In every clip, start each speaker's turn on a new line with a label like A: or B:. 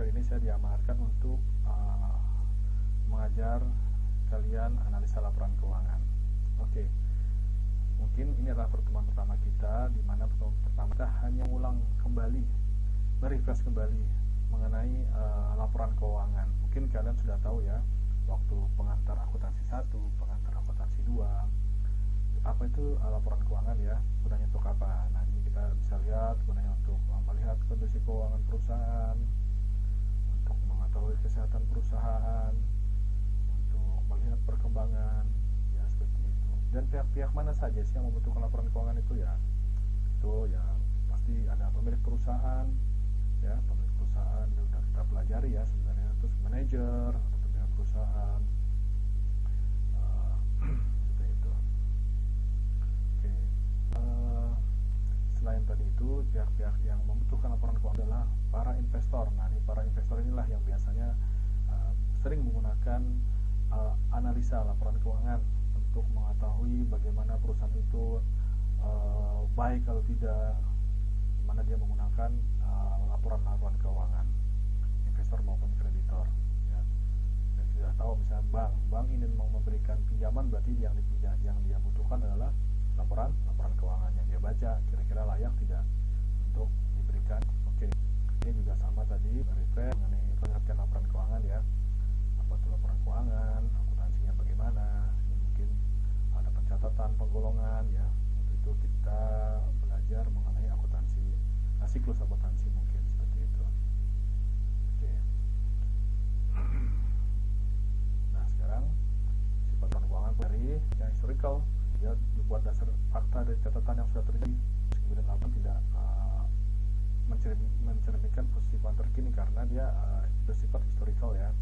A: kali ini saya diamanatkan untuk mengajar kalian analisa laporan keuangan. Oke, mungkin ini adalah pertemuan pertama kita, di mana pertemuan pertama kita hanya ulang kembali, merefresh kembali mengenai laporan keuangan. Mungkin kalian sudah tahu ya, waktu pengantar akuntansi 1, pengantar akuntansi 2, apa itu laporan keuangan ya, gunanya untuk apa. Nah, ini kita bisa lihat gunanya untuk melihat kondisi keuangan perusahaan, untuk mengetahui kesehatan perusahaan, untuk melihat perkembangan ya, seperti itu. Dan pihak-pihak mana saja sih yang membutuhkan laporan keuangan itu ya? Itu ya pasti ada pemilik perusahaan ya, pemilik perusahaan sudah kita pelajari ya sebenarnya, terus manajer atau pemilik perusahaan, seperti itu. Oke. Selain tadi itu, pihak-pihak yang membutuhkan laporan keuangan adalah para investor. Nah, ini para investor inilah yang biasanya sering menggunakan analisa laporan keuangan untuk mengetahui bagaimana perusahaan itu baik kalau tidak, mana dia menggunakan laporan-laporan keuangan, investor maupun kreditor ya. Dan sudah tahu misalnya bank ingin memberikan pinjaman, berarti yang dia butuhkan adalah laporan keuangan yang dia baca, kira-kira layak tidak untuk diberikan. Oke, ini juga sama tadi, refresh mengenai pengertian laporan keuangan ya. Apa itu laporan keuangan, akuntansinya bagaimana, ini mungkin ada pencatatan, penggolongan ya. Untuk itu kita belajar mengenai akuntansi, siklus akuntansi mungkin seperti itu. Oke. Nah, sekarang sifat laporan keuangan dari yang historical, dia dibuat dasar fakta dari catatan yang sudah terjadi, kemudian laporan tidak mencerminkan posisi keuangan terkini karena dia bersifat historical ya.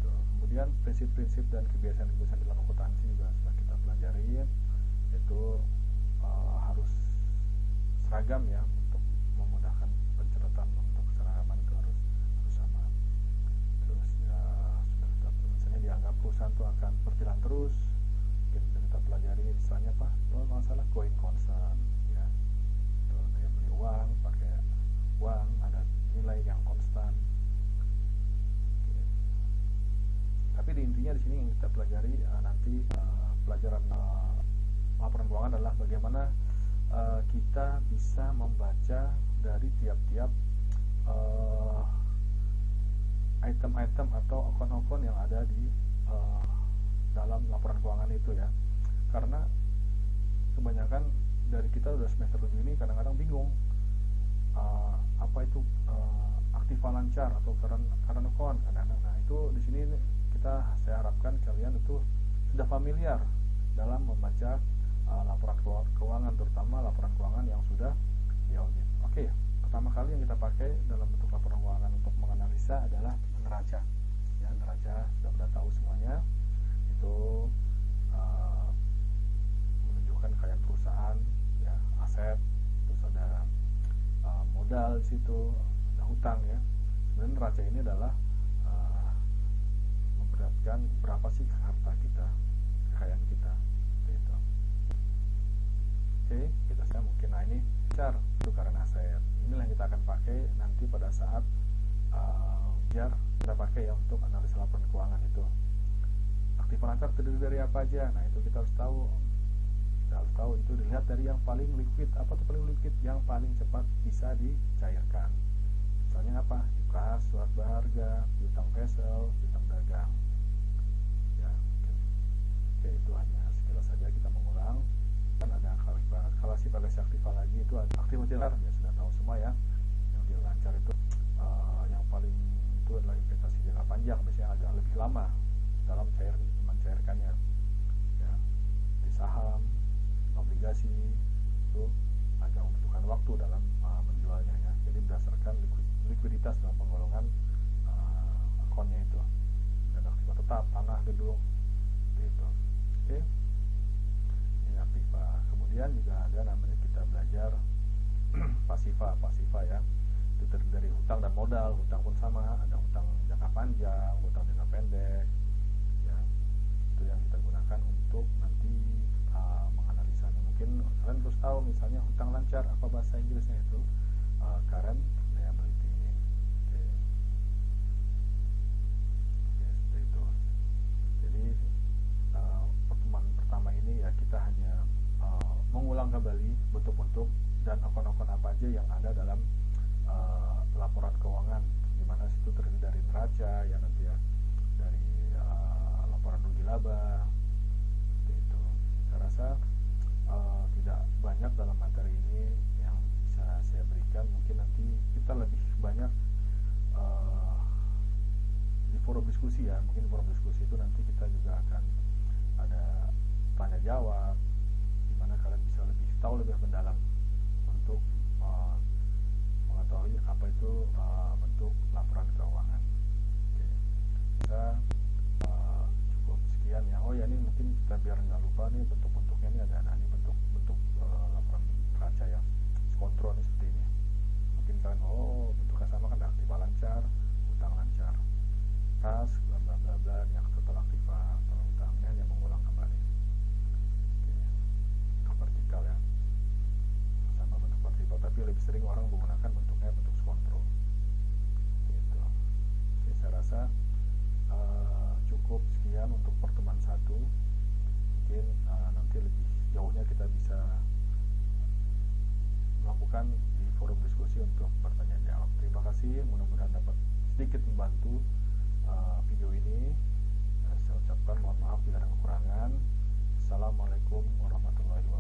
A: Tuh. Kemudian prinsip-prinsip dan kebiasaan-kebiasaan dalam akuntansi juga sudah kita pelajari, yaitu harus seragam ya, untuk memudahkan pencatatan, untuk keseragaman itu harus sama. Terus ya sudah kita misalnya dianggap perusahaan itu akan berjalan terus, mungkin kita pelajari misalnya apa, masalah going concern ya. Tuh, kayak beli uang, pakai uang, ada nilai yang konstan. Oke. Tapi di intinya di sini yang kita pelajari nanti pelajaran laporan keuangan adalah bagaimana kita bisa membaca dari tiap-tiap item-item atau akun-akun yang ada di dalam laporan keuangan itu ya. Karena kebanyakan dari kita udah semester 7 ini kadang-kadang bingung apa itu aktiva lancar atau current account kadang-kadang. Nah, itu di sini saya harapkan kalian itu sudah familiar dalam membaca laporan keuangan, terutama laporan keuangan yang sudah diaudit. Oke, pertama kali yang kita pakai dalam bentuk laporan keuangan untuk menganalisa adalah neraca. Ya, neraca sudah pada tahu semuanya. Itu menunjukkan kekayaan perusahaan, ya, aset, terus ada modal di situ, ada hutang ya. Sebenarnya neraca ini adalah memperlihatkan berapa sih harta kita, kekayaan kita, gitu. Oke, kita sekarang mungkin ini chart itu current asset. Inilah yang kita akan pakai nanti pada saat biar kita pakai ya untuk analisa laporan keuangan itu. Aktiva lancar terdiri dari apa aja? Nah, itu kita harus tahu. Kita harus tahu itu dilihat dari yang paling liquid. Apa tuh paling liquid? Yang paling cepat bisa dicairkan. Misalnya apa? Kas, surat berharga, piutang vessel, piutang dagang. Ya, oke, itu hanya sekilas saja kita mengulang. Dan ada kalkulasi aktiva lagi, itu ada aktiva lancar, ya sudah tahu semua ya. Yang dia lancar itu yang paling itu adalah investasi jangka panjang, biasanya agak lebih lama dalam mencairkannya ya. Di saham, obligasi itu agak membutuhkan waktu dalam menjualnya ya. Jadi berdasarkan likuiditas dalam penggolongan akunnya itu. Dan aktiva tetap, tanah, gedung gitu. Oke. Ini aktiva. Kemudian juga ada namanya kita belajar pasiva ya. Itu terdiri dari hutang dan modal. Hutang pun sama, ada hutang jangka panjang, hutang jangka pendek ya. Itu yang kita gunakan untuk nanti menganalisanya. Mungkin kalian terus tahu misalnya hutang lancar, apa bahasa Inggrisnya itu current liability. Oke. Bali, bentuk-bentuk dan akun-akun apa aja yang ada dalam laporan keuangan, di mana situ terdiri dari neraca ya nanti ya, dari laporan rugi laba itu. Saya rasa tidak banyak dalam materi ini yang bisa saya berikan. Mungkin nanti kita lebih banyak di forum diskusi ya. Mungkin forum diskusi itu nanti kita juga akan ada tanya jawab, di mana kalian bisa lebih tahu lebih mendalam untuk mengetahui apa itu bentuk laporan keuangan. Oke. Kita cukup sekian ya. Oh ya, ini mungkin kita biar nggak lupa nih bentuk-bentuknya ini ada nih bentuk laporan neraca ya, kontrol nih seperti ini. Mungkin kalian bentuknya sama kan, aktiva lancar, utang lancar, kas bla bla bla bla, yang total aktiva total utangnya hanya mengulang kembali. Oke. Bentuk vertikal ya, sama bentuk vertikal, tapi lebih sering orang menggunakan bentuknya bentuk kontrol gitu. Oke, saya rasa cukup sekian untuk pertemuan 1. Mungkin nanti lebih jauhnya kita bisa melakukan di forum diskusi untuk bertanya jawab. Terima kasih, mudah-mudahan dapat sedikit membantu video ini. Saya ucapkan mohon maaf bila ada kekurangan. Assalamualaikum warahmatullahi wabarakatuh.